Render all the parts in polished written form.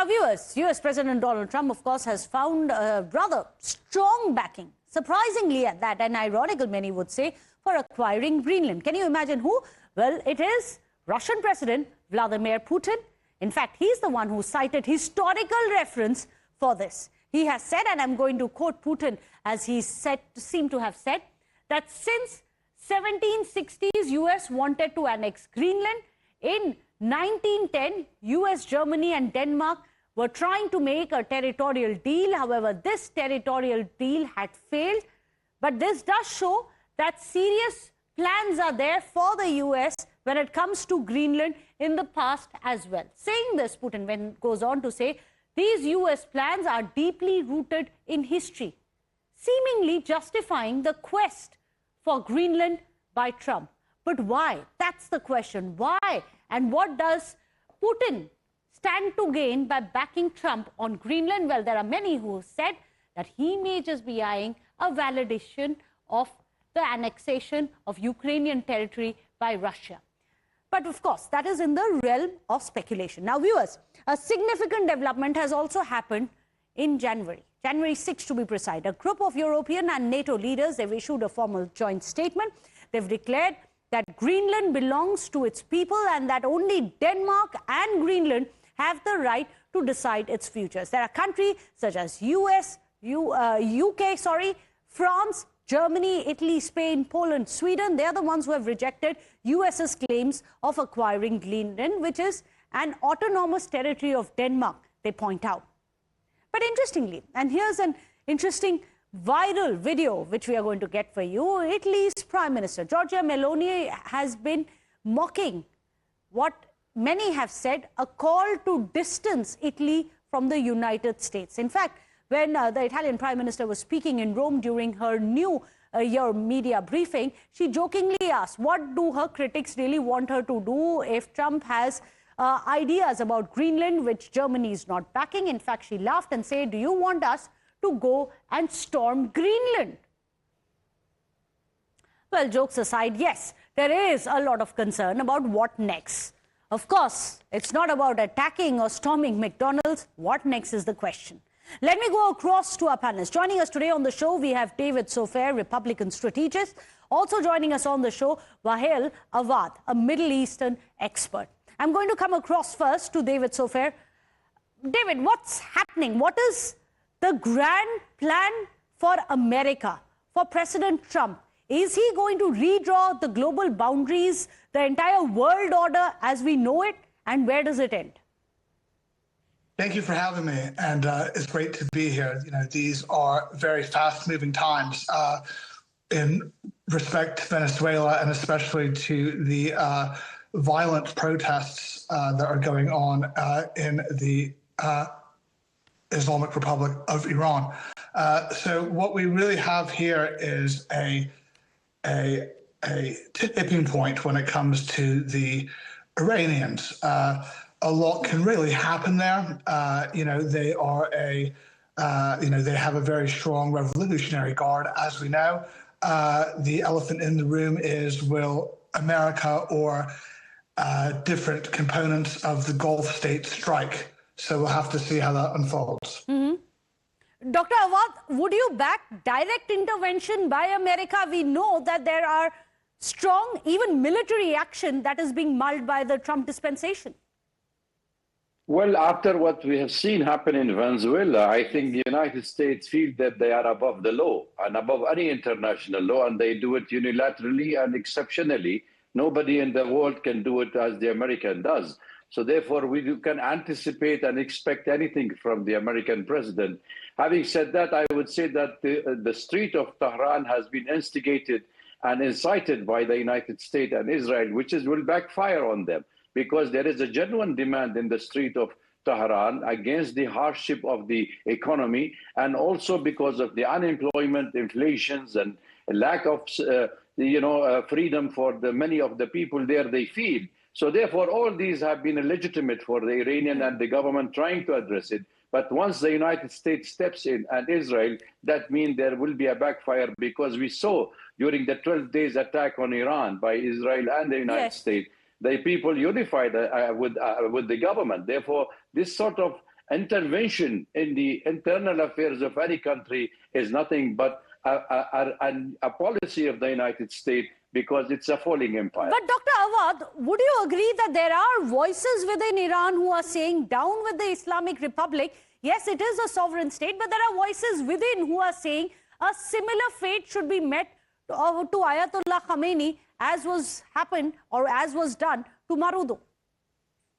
Now, viewers, US President Donald Trump, of course, has found a rather strong backing, surprisingly at that, and ironical, many would say, for acquiring Greenland. Can you imagine who? Well, it is Russian President Vladimir Putin. In fact, he's the one who cited historical reference for this. He has said, and I'm going to quote Putin as he seemed to have said, that since 1760s, US wanted to annex Greenland. In 1910, US, Germany and Denmark were trying to make a territorial deal. However, this territorial deal had failed. But this does show that serious plans are there for the US when it comes to Greenland in the past as well. Saying this, Putin goes on to say, these US plans are deeply rooted in history, seemingly justifying the quest for Greenland by Trump. But why? That's the question. Why? And what does Putin stand to gain by backing Trump on Greenland? Well, there are many who said that he may just be eyeing a validation of the annexation of Ukrainian territory by Russia. But of course, that is in the realm of speculation. Now, viewers, a significant development has also happened in January 6th to be precise. A group of European and NATO leaders, they've issued a formal joint statement. They've declared that Greenland belongs to its people and that only Denmark and Greenland have the right to decide its futures. There are countries such as UK, France, Germany, Italy, Spain, Poland, Sweden. They are the ones who have rejected US's claims of acquiring Greenland, which is an autonomous territory of Denmark, they point out. But interestingly, and here's an interesting viral video which we are going to get for you, Italy's Prime Minister, Giorgia Meloni, has been mocking what many have said, a call to distance Italy from the United States. In fact, when the Italian Prime Minister was speaking in Rome during her New Year media briefing, she jokingly asked, what do her critics really want her to do if Trump has ideas about Greenland, which Germany is not backing? In fact, she laughed and said, do you want us to go and storm Greenland? Well, jokes aside, yes, there is a lot of concern about what next. Of course, it's not about attacking or storming McDonald's. What next is the question. Let me go across to our panelists. Joining us today on the show, we have David Sofair, Republican strategist. Also joining us on the show, Wael Awad, a Middle Eastern expert. I'm going to come across first to David Sofair. David, what's happening? What is the grand plan for America, for President Trump? Is he going to redraw the global boundaries, the entire world order as we know it, and where does it end? Thank you for having me, and it's great to be here. You know, these are very fast-moving times in respect to Venezuela, and especially to the violent protests that are going on in the Islamic Republic of Iran. So what we really have here is a tipping point when it comes to the Iranians. A lot can really happen there. You know, they are they have a very strong revolutionary guard, as we know. The elephant in the room is, will America or different components of the Gulf states strike? So we'll have to see how that unfolds. Mm-hmm. Dr. Awad, would you back direct intervention by America? We know that there are strong, even military action that is being mulled by the Trump dispensation. Well, after what we have seen happen in Venezuela, I think the United States feel that they are above the law and above any international law, and they do it unilaterally and exceptionally. Nobody in the world can do it as the American does. So therefore, we can anticipate and expect anything from the American president. Having said that, I would say that the street of Tehran has been instigated and incited by the United States and Israel, which will backfire on them, because there is a genuine demand in the street of Tehran against the hardship of the economy, and also because of the unemployment, inflations, and lack of freedom for the many of the people there they feel. So therefore, all these have been legitimate for the Iranian and the government trying to address it. But once the United States steps in and Israel, that means there will be a backfire, because we saw during the 12 days attack on Iran by Israel and the United States, the people unified with the government. Therefore, this sort of intervention in the internal affairs of any country is nothing but a policy of the United States, because it's a falling empire. But Dr. Awad, would you agree that there are voices within Iran who are saying down with the Islamic Republic? Yes, it is a sovereign state, but there are voices within who are saying a similar fate should be met to Ayatollah Khamenei as was happened or as was done to Marudo.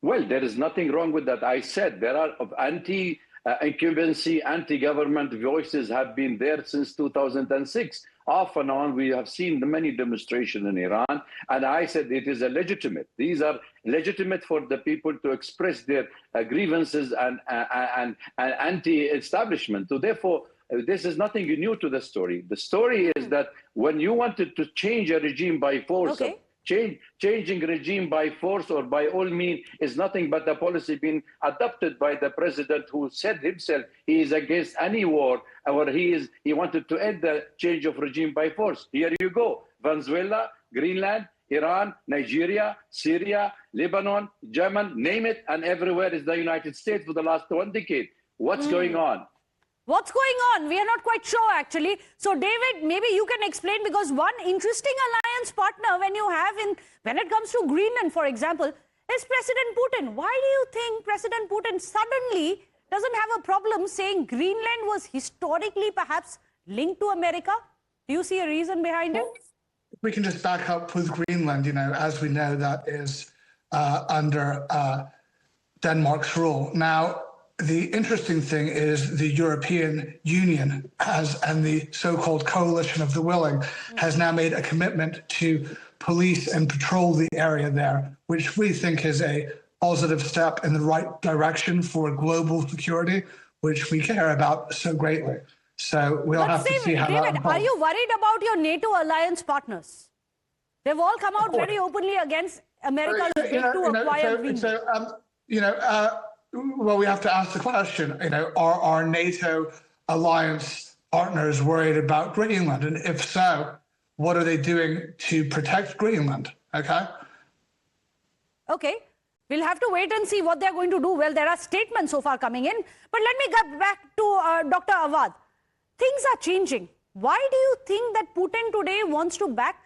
Well, there is nothing wrong with that. I said there are anti-incumbency, anti-government voices have been there since 2006. Off and on, we have seen many demonstrations in Iran, and I said it is a legitimate. These are legitimate for the people to express their grievances and anti-establishment. So therefore, this is nothing new to the story. The story is that when you wanted to change a regime by force, changing regime by force or by all means is nothing but a policy being adopted by the president, who said himself he is against any war, or he wanted to end the change of regime by force. Here you go: Venezuela, Greenland, Iran, Nigeria, Syria, Lebanon, Yemen, name it, and everywhere is the United States for the last 1 decade. What's going on? What's going on? We are not quite sure, actually. So, David, maybe you can explain, because one interesting alliance partner when it comes to Greenland, for example, is President Putin. Why do you think President Putin suddenly doesn't have a problem saying Greenland was historically perhaps linked to America? Do you see a reason behind it? We can just back up with Greenland. As we know, that is under Denmark's rule. Now, the interesting thing is the European Union and the so-called coalition of the willing has now made a commitment to police and patrol the area there, which we think is a positive step in the right direction for global security, which we care about so greatly. So we'll have to see how that unfolds. Are you worried about your NATO alliance partners? They've all come out very openly against America's bid to acquire Greenland. Well, we have to ask the question, are our NATO alliance partners worried about Greenland? And if so, what are they doing to protect Greenland? Okay, we'll have to wait and see what they're going to do. Well, there are statements so far coming in. But let me get back to Dr. Awad. Things are changing. Why do you think that Putin today wants to back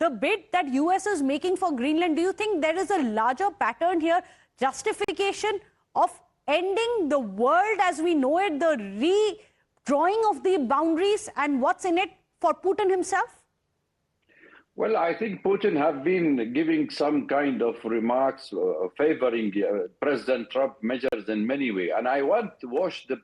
the bid that US is making for Greenland? Do you think there is a larger pattern here, justification of ending the world as we know it, the redrawing of the boundaries, and what's in it for Putin himself? Well, I think Putin have been giving some kind of remarks favoring President Trump measures in many ways. And I want to wash the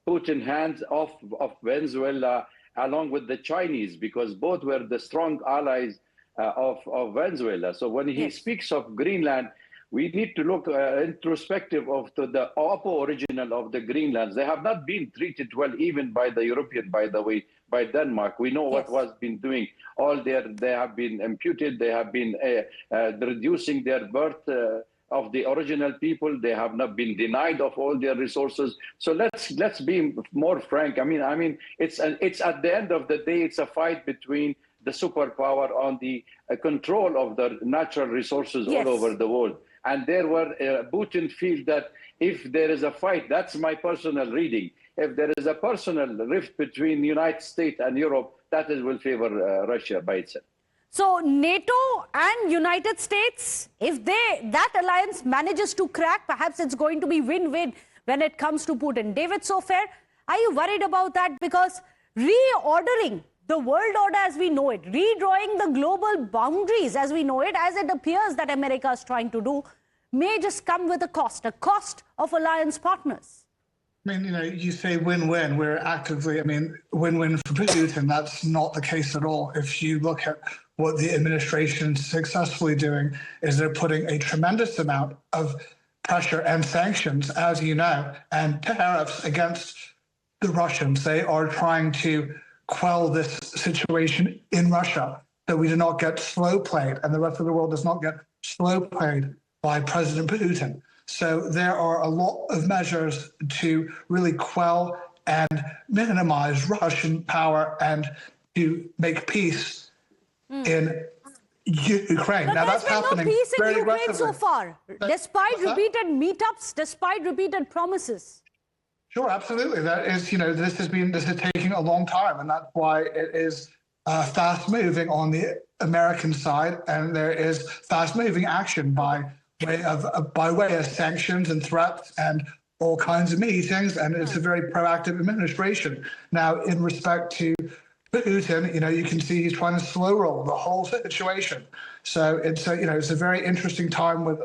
Putin hands off of Venezuela along with the Chinese, because both were the strong allies of Venezuela. So when he speaks of Greenland, we need to look introspective of the original of the Greenlands. They have not been treated well, even by the European, by the way, by Denmark. We know what was been doing. They have been imputed. They have been reducing their birth of the original people. They have not been denied of all their resources. So let's be more frank. I mean, it's at the end of the day, it's a fight between the superpower on the control of the natural resources all over the world. And there were Putin feels that if there is a fight, that's my personal reading. If there is a personal rift between the United States and Europe, that will favor Russia by itself. So NATO and United States, if that alliance manages to crack, perhaps it's going to be win-win when it comes to Putin. David Sofair, are you worried about that? Because reordering the world order as we know it, redrawing the global boundaries as we know it, as it appears that America is trying to do, may just come with a cost of alliance partners. I mean, you say win-win. We're actively, win-win for Putin. That's not the case at all. If you look at what the administration is successfully doing, is they're putting a tremendous amount of pressure and sanctions, as you know, and tariffs against the Russians. They are trying to quell this situation in Russia, that we do not get slow played and the rest of the world does not get slow played by President Putin. So there are a lot of measures to really quell and minimize Russian power and to make peace in Ukraine. But Now there's that's been no happening peace in very Ukraine aggressively. so far, despite repeated meetups, despite repeated promises. Sure, absolutely. That is, this is taking a long time, and that's why it is fast moving on the American side, and there is fast moving action by way of sanctions and threats and all kinds of meetings, and it's a very proactive administration. Now, in respect to Putin, you can see he's trying to slow roll the whole situation. So it's a very interesting time with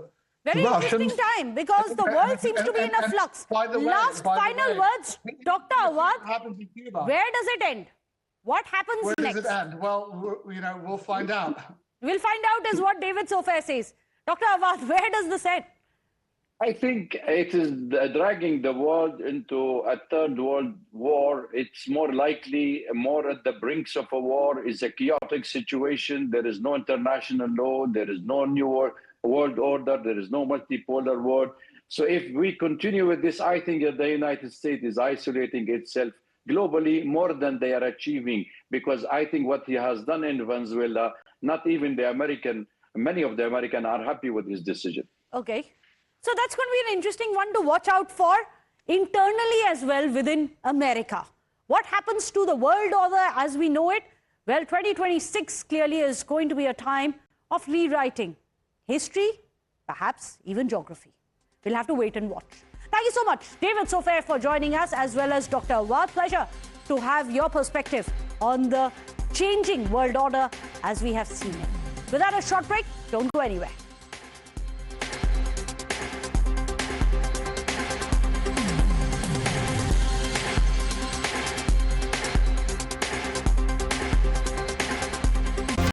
very the Russians. interesting time, because the world seems to be in a flux. Last final words, Dr. Awad, what happens in Cuba? where does it end? What happens Where next? does it end? Well, we'll find out. We'll find out is what David Sofair says. Dr. Awad, where does this end? I think it is dragging the world into a third world war. It's more likely, more at the brinks of a war. It's a chaotic situation. There is no international law. There is no new world order. There is no multipolar world. So if we continue with this, I think that the United States is isolating itself globally more than they are achieving, because I think what he has done in Venezuela, not even many of the Americans are happy with his decision. Okay. So that's going to be an interesting one to watch out for internally as well within America. What happens to the world order as we know it? Well, 2026 clearly is going to be a time of rewriting history, perhaps even geography. We'll have to wait and watch. Thank you so much, David Sofair, for joining us, as well as Dr. Awad. Pleasure to have your perspective on the changing world order as we have seen it. Without a short break, don't go anywhere.